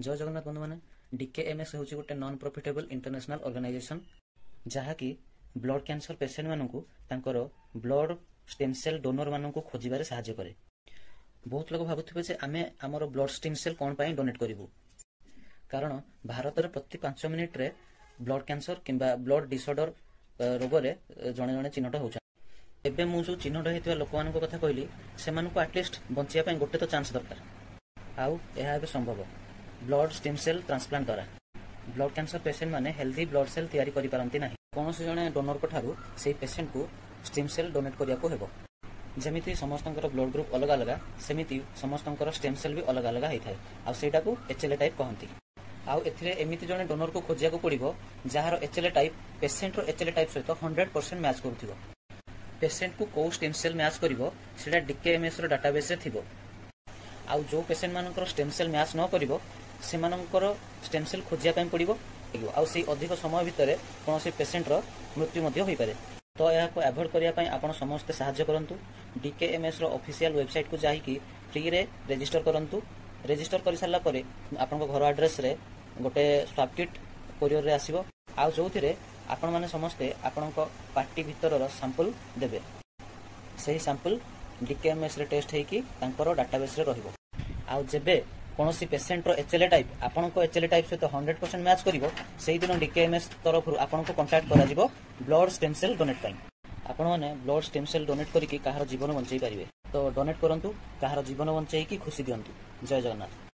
जय जगन्नाथ बंधु मैंने डीकेएमएस हूँ गोटे नॉन प्रॉफिटेबल इंटरनेशनल ऑर्गेनाइजेशन जहाँकि ब्लड कैंसर पेशेंट मानू ब्लड स्टेम सेल डोनर मानू खोजार साहाय्य करे। बहुत लोग भावुवे आमे आमर ब्लड स्टेम सेल कौन पाई डोनेट करूँ कारण भारत में प्रति 5 मिनिट रे ब्लड कैंसर किंबा ब्लड डिसऑर्डर रोग रे जड़े जड़े चिन्हट हो एबे मु जो चिन्हट होता लोक मान कथा कहली से आटलिस्ट बचाई गोटे तो चांस दरकार आउ यह संभव ब्लड स्टेम सेल ट्रांसप्लांट द्वारा ब्लड कैंसर पेशेंट माने हेल्दी ब्लड सेल तैयारी करि पारंती नाही। कौन से जने डोनर को ठारू से पेशेंट को स्टेम सेल डोनेट करिया को हेबो। जेमिति समस्तंकर ब्लड ग्रुप अलग अलग सेमिति समस्तंकर स्टेम सेल भी अलग अलग होता है आ सेटा को एचएलए टाइप कहंती। आउ एथिरे एमिति जने डोनर को खोजिया को पड़िबो जहार एचएलए टाइप पेशेंट रो एचएलए टाइप सहित 100% मैच करूथिबो। पेशेंट को को स्टेम सेल मैच करिवो सेटा डीकेएमएस रो डाटाबेस रे थिबो। आउ जो पेशेंट मानकर स्टेम सेल मैच न करिवो सेमानंकर स्टेम सेल खोजिया पई पड़िबो आउ से अधिक समय भितर कौन से पेशेंट रो मृत्यु मध्ये होई पारे। तो यह को अवॉइड करिया पई आपण समस्त सहायता करंतु। डीकेएमएस रो ऑफिशियल वेबसाइट को जाई कि फ्री रे रजिस्टर करंतु। रजिस्टर कर सारला परे आपण घर एड्रेस रे गोटे स्वाब किट कोरियर रे आसीबो आउ जोथिरे आपण माने समस्ते आपण पार्टी भितर सैंपल देबे। सही सैंपल डीकेएमएस रे टेस्ट हेकी तांकर डाटाबेस रे रहिबो। आउ जेबे कौन सी पेशेंट रो एचएलए टाइप आपण को एचएलए टाइप सहित 100% मैच करिवो सेही दिन डीकेएमएस तरफ आपण को कांटेक्ट करा जिवो ब्लड स्टेम सेल डोनेट पई। आपण माने ब्लड स्टेम सेल डोनेट करिकि काहर जीवन बंचाई पारिबे। तो डोनेट करंतु काहर जीवन बंचाई की खुशी दियंतु। जय जगन्नाथ।